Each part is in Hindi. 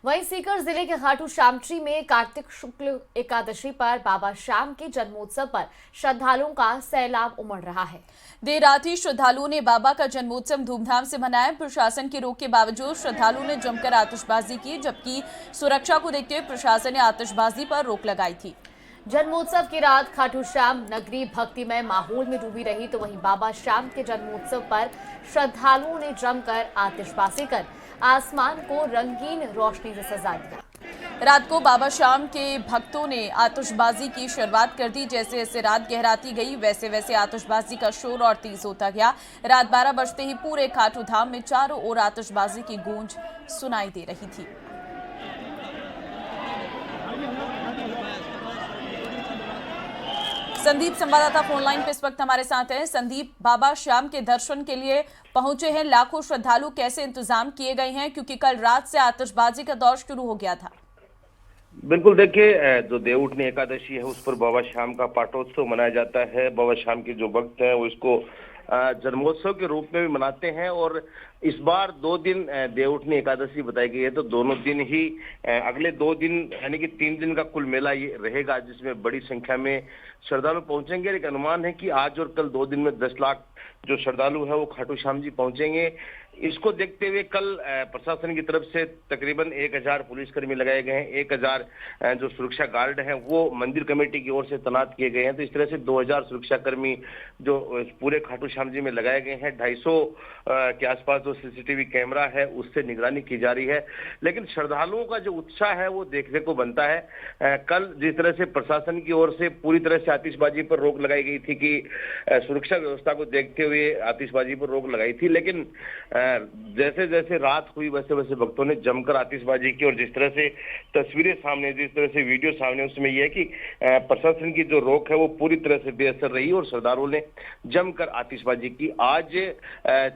वहीं सीकर जिले के खाटू श्यामची में कार्तिक शुक्ल एकादशी पर बाबा श्याम के जन्मोत्सव पर श्रद्धालुओं का सैलाब उमड़ रहा है। देर रात ही श्रद्धालुओं ने बाबा का जन्मोत्सव धूमधाम से मनाया। प्रशासन की रोक के बावजूद श्रद्धालुओं ने जमकर आतिशबाजी की, जबकि सुरक्षा को देखते हुए प्रशासन ने आतिशबाजी पर रोक लगाई थी। जन्मोत्सव की रात खाटू श्याम नगरी भक्तिमय माहौल में डूबी रही, तो वहीं बाबा श्याम के जन्मोत्सव पर श्रद्धालुओं ने जमकर आतिशबाजी कर आसमान को रंगीन रोशनी से सजा दिया। रात को बाबा श्याम के भक्तों ने आतिशबाजी की शुरुआत कर दी। जैसे जैसे रात गहराती गई वैसे वैसे आतिशबाजी का शोर और तेज होता गया। रात 12 बजते ही पूरे खाटू धाम में चारों ओर आतिशबाजी की गूंज सुनाई दे रही थी। संदीप संवाददाता फोनलाइन पे इस वक्त हमारे साथ हैं। संदीप, बाबा श्याम के दर्शन के लिए पहुंचे हैं लाखों श्रद्धालु, कैसे इंतजाम किए गए हैं, क्योंकि कल रात से आतिशबाजी का दौर शुरू हो गया था? बिल्कुल, देखिए, जो देवउठनी एकादशी है उस पर बाबा श्याम का पाटोत्सव मनाया जाता है। बाबा श्याम के जो भक्त हैं वो इसको जन्मोत्सव के रूप में भी मनाते हैं और इस बार 2 दिन देवउठनी एकादशी बताई गई है, तो दोनों दिन ही अगले 2 दिन यानी कि 3 दिन का कुल मेला ये रहेगा, जिसमें बड़ी संख्या में श्रद्धालु पहुंचेंगे। एक अनुमान है कि आज और कल 2 दिन में 10 लाख जो श्रद्धालु है वो खाटू श्याम जी पहुंचेंगे। इसको देखते हुए कल प्रशासन की तरफ से तकरीबन 1000 पुलिसकर्मी लगाए गए हैं। 1000 जो सुरक्षा गार्ड हैं वो मंदिर कमेटी की ओर से तैनात किए गए हैं। तो इस तरह से 2000 सुरक्षाकर्मी जो पूरे खाटू श्याम जी में लगाए गए हैं। 250 के आसपास जो सीसीटीवी कैमरा है उससे निगरानी की जा रही है। लेकिन श्रद्धालुओं का जो उत्साह है वो देखने को बनता है। कल जिस तरह से प्रशासन की ओर से पूरी तरह से आतिशबाजी पर रोक लगाई गई थी कि सुरक्षा व्यवस्था को देखते हुए आतिशबाजी पर रोक लगाई थी, लेकिन जैसे जैसे रात हुई वैसे वैसे भक्तों ने जमकर आतिशबाजी की और जिस तरह से तस्वीरें सामने, जिस तरह से वीडियो सामने, उसमें यह है कि प्रशासन की जो रोक है वो पूरी तरह से बेअसर रही और श्रद्धालुओं ने जमकर आतिशबाजी की। आज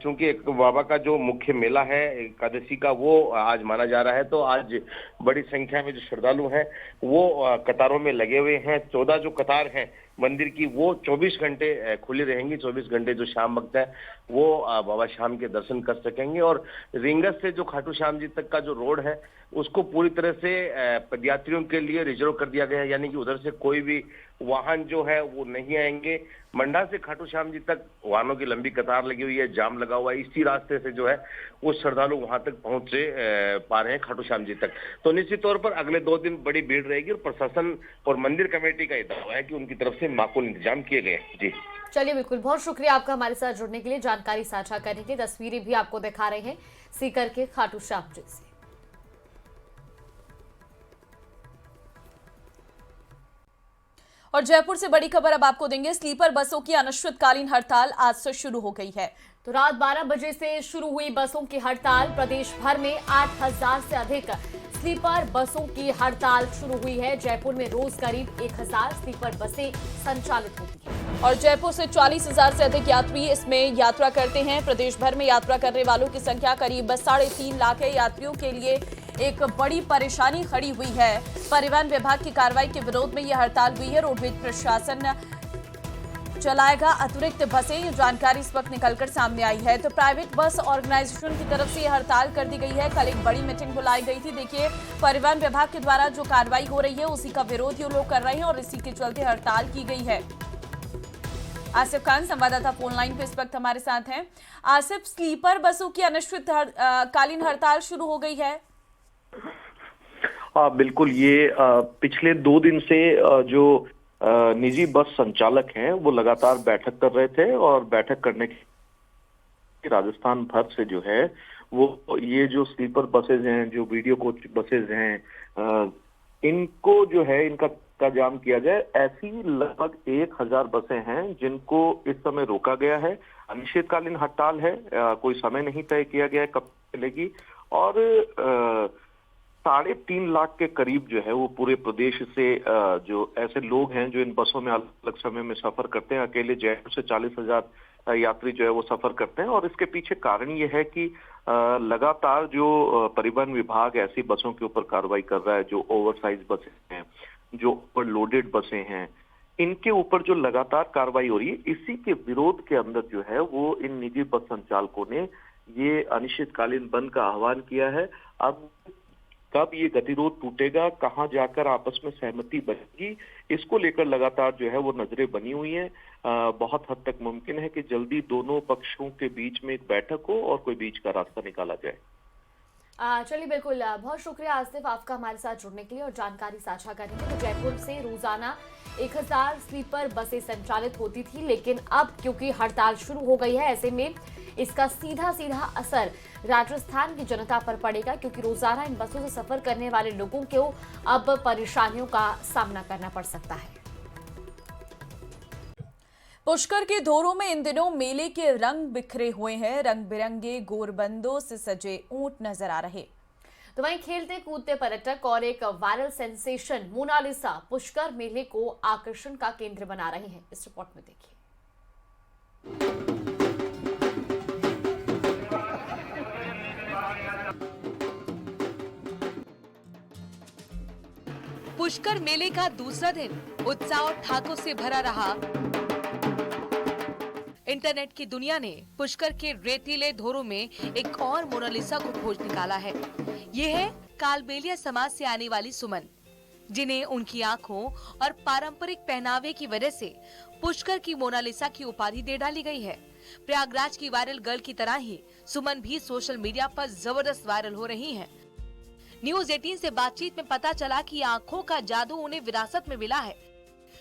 चूंकि एक बाबा का जो मुख्य मेला है एकादशी का वो आज माना जा रहा है, तो आज बड़ी संख्या में जो श्रद्धालु हैं वो कतारों में लगे हुए हैं। 14 जो कतार हैं मंदिर की वो 24 घंटे खुली रहेंगी। 24 घंटे जो श्याम भक्त है वो बाबा श्याम के दर्शन कर सकेंगे। और रिंगस से जो खाटू श्याम जी तक का जो रोड है उसको पूरी तरह से पदयात्रियों के लिए रिजर्व कर दिया गया है, यानी कि उधर से कोई भी वाहन जो है वो नहीं आएंगे। मंडा से खाटू श्याम जी तक वाहनों की लंबी कतार लगी हुई है, जाम लगा हुआ है। इसी रास्ते से जो है वो श्रद्धालु वहां तक पहुंच पा रहे हैं खाटू श्याम जी तक। तो निश्चित तौर पर अगले 2 दिन बड़ी भीड़ रहेगी और प्रशासन और मंदिर कमेटी का यह दावा है कि उनकी तरफ से माकूल इंतजाम किए गए हैं। जी चलिए, बिल्कुल, बहुत शुक्रिया आपका हमारे साथ जुड़ने के लिए, जानकारी साझा करने के लिए। तस्वीरें भी आपको दिखा रहे हैं सीकर के खाटू श्याम जी से। और जयपुर से बड़ी खबर अब आपको देंगे। स्लीपर बसों की अनिश्चितकालीन हड़ताल आज से शुरू हो गई है। तो रात 12 बजे से शुरू हुई बसों की हड़ताल। प्रदेश भर में 8000 से अधिक स्लीपर बसों की हड़ताल शुरू हुई है। जयपुर में रोज करीब 1000 स्लीपर बसें संचालित होती हैं और जयपुर से 40,000 से अधिक यात्री इसमें यात्रा करते हैं। प्रदेश भर में यात्रा करने वालों की संख्या करीब 3.5 लाख है। यात्रियों के लिए एक बड़ी परेशानी खड़ी हुई है। परिवहन विभाग की कार्रवाई के विरोध में यह हड़ताल हुई है। रोडवेज प्रशासन चलाएगा अतिरिक्त बसें, ये जानकारी इस वक्त निकलकर सामने आई है। तो प्राइवेट बस ऑर्गेनाइजेशन की तरफ से यह हड़ताल कर दी गई है। कल एक बड़ी मीटिंग बुलाई गई थी। देखिए, परिवहन विभाग के द्वारा जो कार्रवाई हो रही है उसी का विरोध ये लोग कर रहे हैं और इसी के चलते हड़ताल की गई है। आसिफ खान संवाददाता फोनलाइन पे इस वक्त हमारे साथ हैं। आसिफ, स्लीपर बसों की अनिश्चितकालीन हड़ताल शुरू हो गई है। बिल्कुल, ये पिछले 2 दिन से जो निजी बस संचालक हैं वो लगातार बैठक कर रहे थे और बैठक करने के राजस्थान भर से जो है वो ये जो स्लीपर बसेज हैं, जो वीडियो कोच बसेज हैं, इनको जो है इनका जाम किया जाए। ऐसी लगभग 1000 बसें हैं जिनको इस समय रोका गया है। अनिश्चितकालीन हड़ताल है, कोई समय नहीं तय किया गया है कब चलेगी। और 3.5 लाख के करीब जो है वो पूरे प्रदेश से जो ऐसे लोग हैं जो इन बसों में अलग अलग समय में सफर करते हैं। अकेले जयपुर से 40,000 यात्री जो है वो सफर करते हैं। और इसके पीछे कारण ये है कि लगातार जो परिवहन विभाग ऐसी बसों के ऊपर कार्रवाई कर रहा है, जो ओवरसाइज बसें हैं, जो ओवरलोडेड बसें हैं, इनके ऊपर जो लगातार कार्रवाई हो रही है, इसी के विरोध के अंदर जो है वो इन निजी बस संचालकों ने ये अनिश्चितकालीन बंद का आह्वान किया है। अब कब ये गतिरोध टूटेगा, कहाँ जाकर आपस में सहमति बनेगी, इसको लेकर लगातार जो है वो नजरें बनी हुई हैं। बहुत हद तक मुमकिन है कि जल्दी दोनों पक्षों के बीच में एक बैठक हो और कोई बीच का रास्ता निकाला जाए। चलिए, बिल्कुल। बहुत शुक्रिया आसिफ आपका हमारे साथ जुड़ने के लिए और जानकारी साझा करने के लिए। जयपुर से रोजाना 1000 स्लीपर बसें संचालित होती थी, लेकिन अब क्योंकि हड़ताल शुरू हो गई है, ऐसे में इसका सीधा असर राजस्थान की जनता पर पड़ेगा, क्योंकि रोजाना इन बसों से सफर करने वाले लोगों को अब परेशानियों का सामना करना पड़ सकता है। पुष्कर के धोरों में इन दिनों मेले के रंग बिखरे हुए हैं। रंग बिरंगे गोरबंदों से सजे ऊंट नजर आ रहे। तो वहीं खेलते कूदते पर्यटक और एक वायरल सेंसेशन मोनालिसा पुष्कर मेले को आकर्षण का केंद्र बना रहे हैं। इस रिपोर्ट में देखिए। पुष्कर मेले का दूसरा दिन उत्साह और ठाकों से भरा रहा। इंटरनेट की दुनिया ने पुष्कर के रेतीले धोरों में एक और मोनालिसा को खोज निकाला है। ये है कालबेलिया समाज से आने वाली सुमन, जिन्हें उनकी आंखों और पारंपरिक पहनावे की वजह से पुष्कर की मोनालिसा की उपाधि दे डाली गई है। प्रयागराज की वायरल गर्ल की तरह ही सुमन भी सोशल मीडिया पर जबरदस्त वायरल हो रही हैं। न्यूज 18 से बातचीत में पता चला कि आंखों का जादू उन्हें विरासत में मिला है।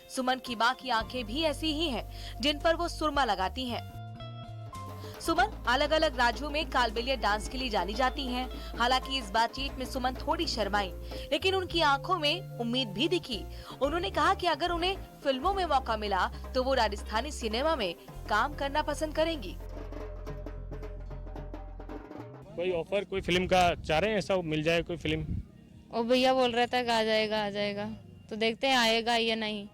सुमन की मां की आंखें भी ऐसी ही हैं, जिन पर वो सुरमा लगाती हैं। सुमन अलग अलग राज्यों में कालबेलिया डांस के लिए जानी जाती हैं। हालांकि इस बातचीत में सुमन थोड़ी शर्माई, लेकिन उनकी आंखों में उम्मीद भी दिखी। उन्होंने कहा कि अगर उन्हें फिल्मों में मौका मिला तो वो राजस्थानी सिनेमा में काम करना पसंद करेंगी। कोई ऑफर, कोई फिल्म का चाह रहे हैं, ऐसा मिल जाए कोई फिल्म? और भैया बोल रहा था कि आ जाएगा, तो देखते हैं आएगा या नहीं।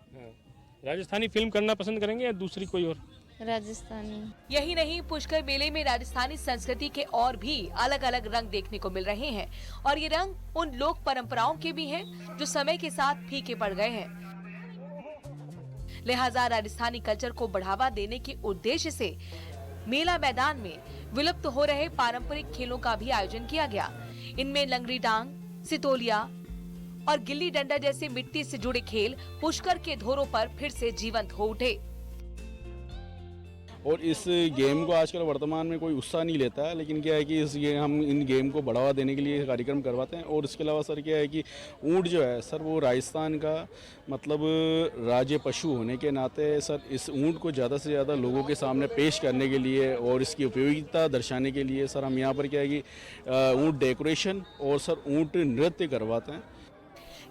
राजस्थानी फिल्म करना पसंद करेंगे या दूसरी कोई और? राजस्थानी। यही नहीं, पुष्कर मेले में राजस्थानी संस्कृति के और भी अलग अलग रंग देखने को मिल रहे हैं, और ये रंग उन लोक परंपराओं के भी हैं जो समय के साथ फीके पड़ गए हैं। लिहाजा राजस्थानी कल्चर को बढ़ावा देने के उद्देश्य से मेला मैदान में विलुप्त हो रहे पारंपरिक खेलों का भी आयोजन किया गया। इनमें लंगड़ी डांग, सितोलिया और गिल्ली डंडा जैसे मिट्टी से जुड़े खेल पुष्कर के धोरों पर फिर से जीवंत हो उठे। और इस गेम को आजकल वर्तमान में कोई उत्साह नहीं लेता है, लेकिन क्या है कि हम इन गेम को बढ़ावा देने के लिए कार्यक्रम करवाते हैं। और इसके अलावा सर क्या है कि ऊंट जो है सर, वो राजस्थान का मतलब राज्य पशु होने के नाते सर, इस ऊंट को ज़्यादा से ज़्यादा लोगों के सामने पेश करने के लिए और इसकी उपयोगिता दर्शाने के लिए सर, हम यहाँ पर क्या है कि ऊंट डेकोरेशन और सर ऊंट नृत्य करवाते हैं।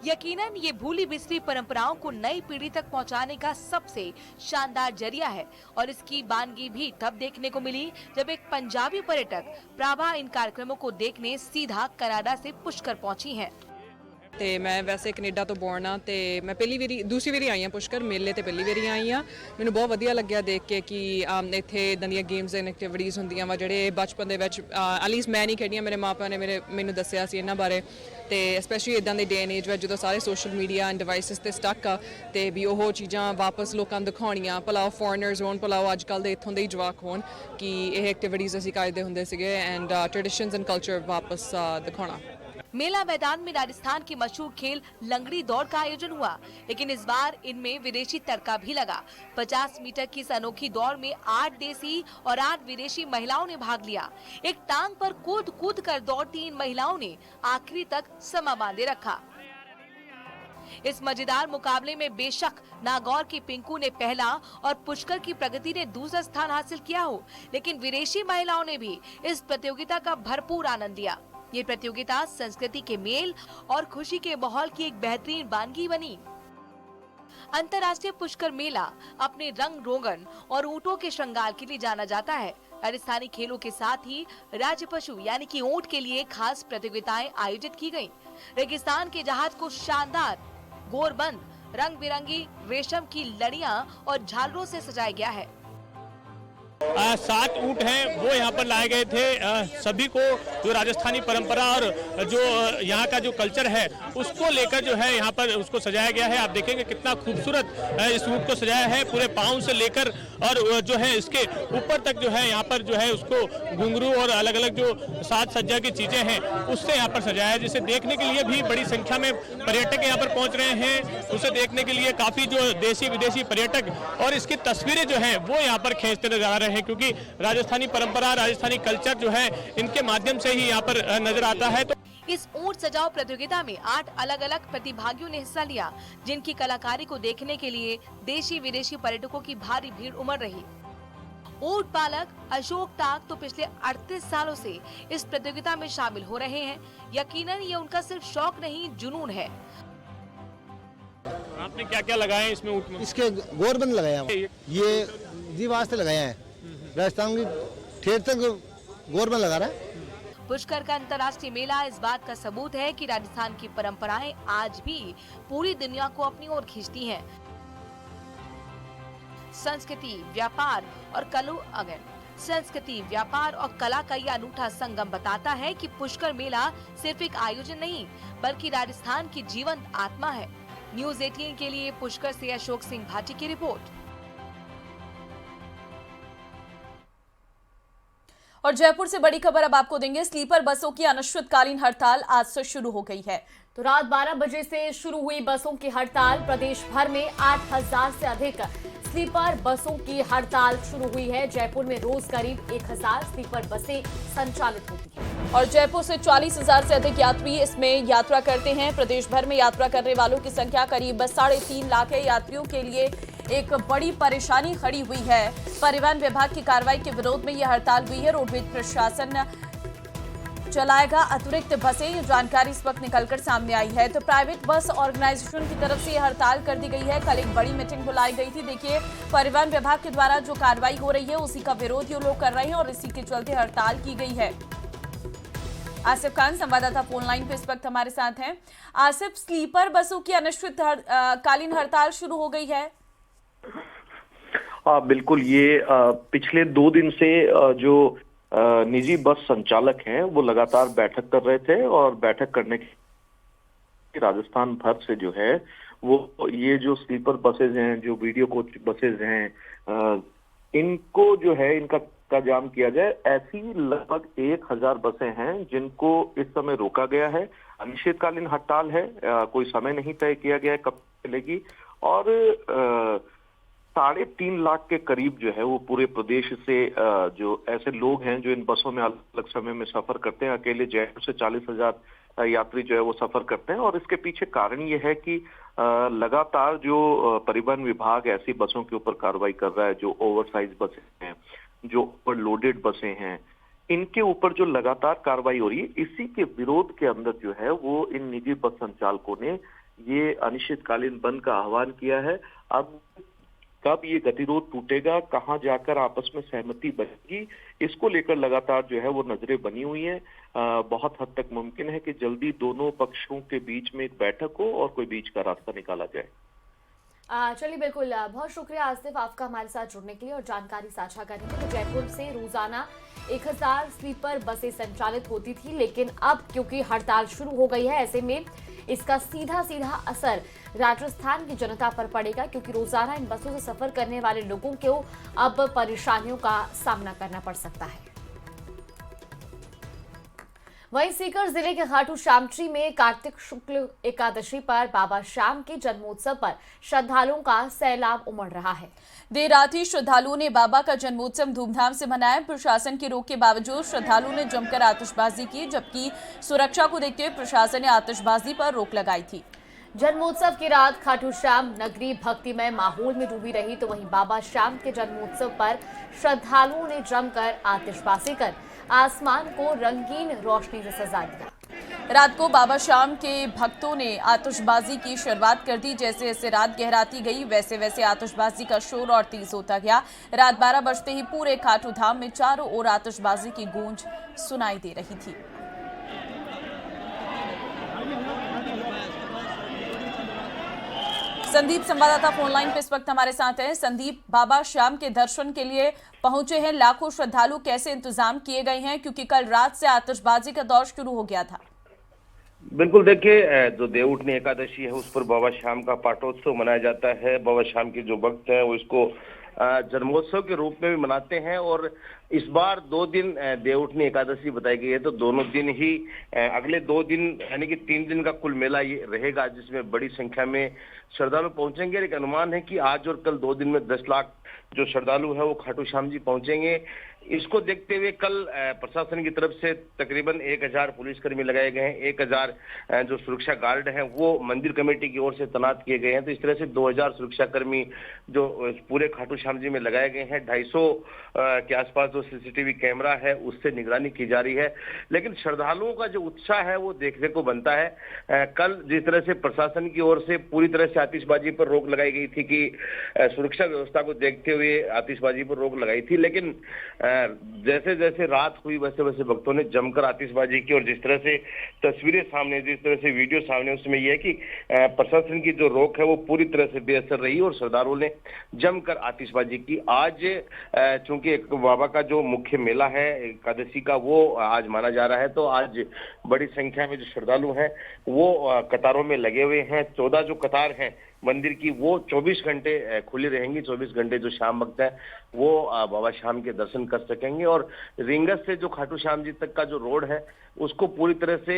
यकीनन ये भूली बिसरी परंपराओं को नई पीढ़ी तक पहुंचाने का सबसे शानदार जरिया है, और इसकी बानगी भी तब देखने को मिली जब एक पंजाबी पर्यटक प्राभा इन कार्यक्रमों को देखने सीधा कनाडा से पुष्कर पहुंची हैं। ਤੇ ਮੈਂ ਵੈਸੇ ਕੈਨੇਡਾ ਤੋਂ ਬੋਰਨ ਆ ਤੇ ਮੈਂ ਦੂਸਰੀ ਵਾਰੀ ਆਈ ਆ ਪੁਸ਼ਕਰ ਮੇਲੇ ਤੇ ਪਹਿਲੀ ਵਾਰੀ ਆਈ ਆ। ਮੈਨੂੰ ਬਹੁਤ ਵਧੀਆ ਲੱਗਿਆ ਦੇਖ ਕੇ ਕਿ ਇੱਥੇ ਇਦਾਂ ਦੀਆਂ ਗੇਮਸ ਐਂਡ ਐਕਟੀਵਿਟੀਜ਼ ਹੁੰਦੀਆਂ ਵਾ ਜਿਹੜੇ ਬਚਪਨ ਦੇ ਵਿੱਚ ਐਟਲੀਸਟ ਮੈਂ ਨਹੀਂ ਖੇਡੀਆਂ, ਮੇਰੇ ਮਾਪਿਆਂ ਨੇ ਮੈਨੂੰ ਦੱਸਿਆ ਸੀ ਇਹਨਾਂ ਬਾਰੇ। ਤੇ ਸਪੈਸ਼ਲੀ ਇਦਾਂ ਦੇ ਡੇ ਐਂਡ ਏਜ ਵਿੱਚ ਜਦੋਂ ਸਾਰੇ ਸੋਸ਼ਲ ਮੀਡੀਆ ਐਂਡ ਡਿਵਾਈਸਿਸ ਤੇ ਸਟਕ ਆ, ਤੇ ਵੀ ਉਹ ਚੀਜ਼ਾਂ ਵਾਪਸ ਲੋਕਾਂ ਨੂੰ ਦਿਖਾਉਣੀਆਂ, ਭਲਾ ਉਹ ਫੋਰਨਰਸ ਹੋਣ, ਭਲਾ ਉਹ ਅੱਜ ਕੱਲ੍ਹ ਦੇ ਇੱਥੋਂ ਦੇ ਹੀ ਜਵਾਕ ਹੋਣ, ਕਿ ਇਹ ਐਕਟੀਵਿਟੀਜ਼ ਅਸੀਂ ਕਰਦੇ ਹੁੰਦੇ ਸੀਗੇ ਐਂਡ ਟ੍ਰੈਡੀਸ਼ਨਸ ਐਂਡ ਕਲਚਰ वापस दिखाना। मेला मैदान में राजस्थान के मशहूर खेल लंगड़ी दौड़ का आयोजन हुआ, लेकिन इस बार इनमें विदेशी तड़का भी लगा। 50 मीटर की इस अनोखी दौड़ में 8 देसी और 8 विदेशी महिलाओं ने भाग लिया। एक टांग पर कूद कूद कर दौड़ती इन महिलाओं ने आखिरी तक समा बांधे रखा। इस मजेदार मुकाबले में बेशक नागौर की पिंकू ने पहला और पुष्कर की प्रगति ने दूसरा स्थान हासिल किया हो, लेकिन विदेशी महिलाओं ने भी इस प्रतियोगिता का भरपूर आनंद लिया। ये प्रतियोगिता संस्कृति के मेल और खुशी के माहौल की एक बेहतरीन वानगी बनी। अंतर्राष्ट्रीय पुष्कर मेला अपने रंग रोगन और ऊंटों के श्रृंगार के लिए जाना जाता है। राजस्थानी खेलों के साथ ही राज्य पशु यानी कि ऊंट के लिए खास प्रतियोगिताएं आयोजित की गयी। रेगिस्तान के जहाज को शानदार गोरबंद, रंग बिरंगी रेशम की लड़ियां और झालरों से सजाया गया है। 7 ऊँट हैं वो यहाँ पर लाए गए थे। सभी को जो राजस्थानी परंपरा और जो यहाँ का जो कल्चर है उसको लेकर जो है यहाँ पर उसको सजाया गया है। आप देखेंगे कितना खूबसूरत इस ऊँट को सजाया है, पूरे पाँव से लेकर और जो है इसके ऊपर तक जो है यहाँ पर जो है उसको घुंघरू और अलग अलग जो साज सज्जा की चीजें हैं उससे यहाँ पर सजाया है, जिसे देखने के लिए भी बड़ी संख्या में पर्यटक यहाँ पर पहुँच रहे हैं। उसे देखने के लिए काफी जो देशी विदेशी पर्यटक और इसकी तस्वीरें जो है वो यहाँ पर खींचते नजर आ रहे हैं, क्योंकि राजस्थानी परंपरा, राजस्थानी कल्चर जो है इनके माध्यम से ही यहाँ पर नजर आता है। तो इस ऊंट सजाओ प्रतियोगिता में 8 अलग-अलग प्रतिभागियों ने हिस्सा लिया, जिनकी कलाकारी को देखने के लिए देशी विदेशी पर्यटकों की भारी भीड़ उमड़ रही। ऊंट पालक अशोक टाक तो पिछले 38 सालों से इस प्रतियोगिता में शामिल हो रहे हैं। यकीनन ये उनका सिर्फ शौक नहीं, जुनून है। आपने क्या क्या लगाए हैं इसमें ऊँट में? इसके गोरबंद लगाया है, ये जी वास्ते लगाया है, राजस्थान की ठेठ तक गोरबंद लगा रहा है। पुष्कर का अंतर्राष्ट्रीय मेला इस बात का सबूत है कि राजस्थान की परंपराएं आज भी पूरी दुनिया को अपनी ओर खींचती हैं। संस्कृति, व्यापार और संस्कृति, व्यापार और कला का यह अनूठा संगम बताता है कि पुष्कर मेला सिर्फ एक आयोजन नहीं बल्कि राजस्थान की जीवंत आत्मा है। न्यूज़ 18 के लिए पुष्कर से अशोक सिंह भाटी की रिपोर्ट। और जयपुर से बड़ी खबर अब आपको देंगे। स्लीपर बसों की अनिश्चितकालीन हड़ताल आज से शुरू हो गई है। तो रात 12 बजे से शुरू हुई बसों की हड़ताल। प्रदेश भर में 8000 से अधिक स्लीपर बसों की हड़ताल शुरू हुई है। जयपुर में रोज करीब 1000 स्लीपर बसें संचालित होती हैं। और जयपुर से 40,000 से अधिक यात्री इसमें यात्रा करते हैं। प्रदेश भर में यात्रा करने वालों की संख्या करीब 3.5 लाख है। यात्रियों के लिए एक बड़ी परेशानी खड़ी हुई है। परिवहन विभाग की कार्रवाई के विरोध में यह हड़ताल हुई है। रोडवेज प्रशासन चलाएगा अतिरिक्त बसें, ये जानकारी इस वक्त निकलकर सामने आई है। तो प्राइवेट बस ऑर्गेनाइजेशन की तरफ से यह हड़ताल कर दी गई है। कल एक बड़ी मीटिंग बुलाई गई थी। देखिए, परिवहन विभाग के द्वारा जो कार्रवाई हो रही है उसी का विरोध ये लोग कर रहे हैं और इसी के चलते हड़ताल की गई है। आसिफ खान संवाददाता फोन लाइन पे इस वक्त हमारे साथ हैं। आसिफ, स्लीपर बसों की अनिश्चितकालीन हड़ताल शुरू हो गई है। बिल्कुल, ये पिछले 2 दिन से जो निजी बस संचालक हैं वो लगातार बैठक कर रहे थे और बैठक करने के राजस्थान भर से जो है वो ये जो स्लीपर बसेज हैं, जो वीडियो कोच बसेज हैं, इनको जो है इनका जाम किया जाए। ऐसी लगभग 1000 बसें हैं जिनको इस समय रोका गया है। अनिश्चितकालीन हड़ताल है, कोई समय नहीं तय किया गया है कब चलेगी। और 3.5 लाख के करीब जो है वो पूरे प्रदेश से जो ऐसे लोग हैं जो इन बसों में अलग अलग समय में सफर करते हैं। अकेले जयपुर से 40,000 यात्री जो है वो सफर करते हैं। और इसके पीछे कारण ये है कि लगातार जो परिवहन विभाग ऐसी बसों के ऊपर कार्रवाई कर रहा है जो ओवरसाइज बसें हैं, जो ओवरलोडेड बसें हैं, इनके ऊपर जो लगातार कार्रवाई हो रही है। इसी के विरोध के अंदर जो है वो इन निजी बस संचालकों ने ये अनिश्चितकालीन बंद का आह्वान किया है। अब कब ये गतिरोध टूटेगा, कहां जाकर आपस में सहमति बनेगी, इसको लेकर लगातार जो है वो नजरें बनी हुई हैं। बहुत हद तक मुमकिन है कि जल्दी दोनों पक्षों के बीच में एक बैठक हो और कोई बीच का रास्ता निकाला जाए। चलिए, बिल्कुल, बहुत शुक्रिया आसिफ आपका हमारे साथ जुड़ने के लिए और जानकारी साझा करने के लिए। जयपुर से रोजाना 1000 स्लीपर बसें संचालित होती थी, लेकिन अब क्योंकि हड़ताल शुरू हो गई है, ऐसे में इसका सीधा असर राजस्थान की जनता पर पड़ेगा, क्योंकि रोजाना इन बसों से सफर करने वाले लोगों को अब परेशानियों का सामना करना पड़ सकता है। वहीं सीकर जिले के खाटू श्यामजी में कार्तिक शुक्ल एकादशी पर बाबा श्याम के जन्मोत्सव पर श्रद्धालुओं का सैलाब उमड़ रहा है। देर रात ही श्रद्धालुओं ने बाबा का जन्मोत्सव धूमधाम से मनाया। प्रशासन की रोक के बावजूद श्रद्धालुओं ने जमकर आतिशबाजी की, जबकि सुरक्षा को देखते हुए प्रशासन ने आतिशबाजी पर रोक लगाई थी। जन्मोत्सव की रात खाटू श्याम नगरी भक्तिमय माहौल में डूबी रही, तो वहीं बाबा श्याम के जन्मोत्सव पर श्रद्धालुओं ने जमकर आतिशबाजी कर आसमान को रंगीन रोशनी से सजा दिया। रात को बाबा श्याम के भक्तों ने आतिशबाजी की शुरुआत कर दी। जैसे जैसे रात गहराती गई वैसे वैसे आतिशबाजी का शोर और तेज होता गया। रात 12 बजते ही पूरे खाटू धाम में चारों ओर आतिशबाजी की गूंज सुनाई दे रही थी। संदीप संवाददाता फोन लाइन पे इस वक्त हमारे साथ हैं। संदीप, बाबा श्याम के दर्शन के लिए पहुंचे हैं लाखों श्रद्धालु, कैसे इंतजाम किए गए हैं, क्योंकि कल रात से आतिशबाजी का दौर शुरू हो गया था? बिल्कुल देखिए, जो देवउठनी एकादशी है उस पर बाबा श्याम का पाटोत्सव मनाया जाता है। बाबा श्याम के जो भक्त हैं वो इसको जन्मोत्सव के रूप में भी मनाते हैं और इस बार 2 दिन देवउठनी एकादशी बताई गई है, तो दोनों दिन ही अगले 2 दिन यानी कि 3 दिन का कुल मेला ये रहेगा, जिसमें बड़ी संख्या में श्रद्धालु पहुंचेंगे। एक अनुमान है कि आज और कल 2 दिन में 10 लाख जो श्रद्धालु है वो खाटू श्याम जी पहुंचेंगे। इसको देखते हुए कल प्रशासन की तरफ से तकरीबन 1000 पुलिसकर्मी लगाए गए हैं, 1000 जो सुरक्षा गार्ड हैं वो मंदिर कमेटी की ओर से तैनात किए गए हैं। तो इस तरह से 2000 सुरक्षाकर्मी जो पूरे खाटू श्याम जी में लगाए गए हैं। 250 के आसपास जो सीसीटीवी कैमरा है उससे निगरानी की जा रही है। लेकिन श्रद्धालुओं का जो उत्साह है वो देखने को बनता है। कल जिस तरह से प्रशासन की ओर से पूरी तरह से आतिशबाजी पर रोक लगाई गई थी कि सुरक्षा व्यवस्था को देखते हुए आतिशबाजी पर रोक लगाई थी, लेकिन जैसे जैसे रात हुई वैसे वैसे भक्तों ने जमकर आतिशबाजी की और जिस तरह से तस्वीरें सामने, जिस तरह से वीडियो सामने, उसमें यह है कि प्रशासन की जो रोक है वो पूरी तरह से बेअसर रही और श्रद्धालुओं ने जमकर आतिशबाजी की। आज चूंकि एक बाबा का जो मुख्य मेला है एकादशी का वो आज माना जा रहा है, तो आज बड़ी संख्या में जो श्रद्धालु हैं वो कतारों में लगे हुए हैं। 14 जो कतार हैं मंदिर की वो 24 घंटे खुली रहेंगी। 24 घंटे जो श्याम भक्त है वो बाबा श्याम के दर्शन कर सकेंगे। और रिंगस से जो खाटू श्याम जी तक का जो रोड है उसको पूरी तरह से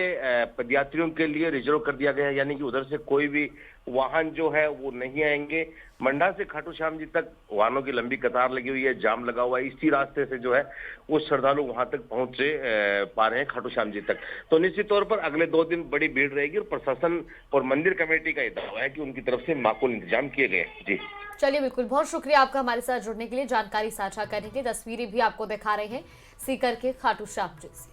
पदयात्रियों के लिए रिजर्व कर दिया गया है, यानी कि उधर से कोई भी वाहन जो है वो नहीं आएंगे। मंडा से खाटू श्याम जी तक वाहनों की लंबी कतार लगी हुई है, जाम लगा हुआ है। इसी रास्ते से जो है वो श्रद्धालु वहां तक पहुंच पा रहे हैं खाटू श्याम जी तक। तो निश्चित तौर पर अगले 2 दिन बड़ी भीड़ रहेगी और प्रशासन और मंदिर कमेटी का यह दावा है कि उनकी तरफ से माकूल इंतजाम किए गए हैं। जी चलिए, बिल्कुल, बहुत शुक्रिया आपका हमारे साथ जुड़ने के लिए, जानकारी साझा करने के लिए। तस्वीरें भी आपको दिखा रहे हैं सीकर के खाटू श्याम जी से।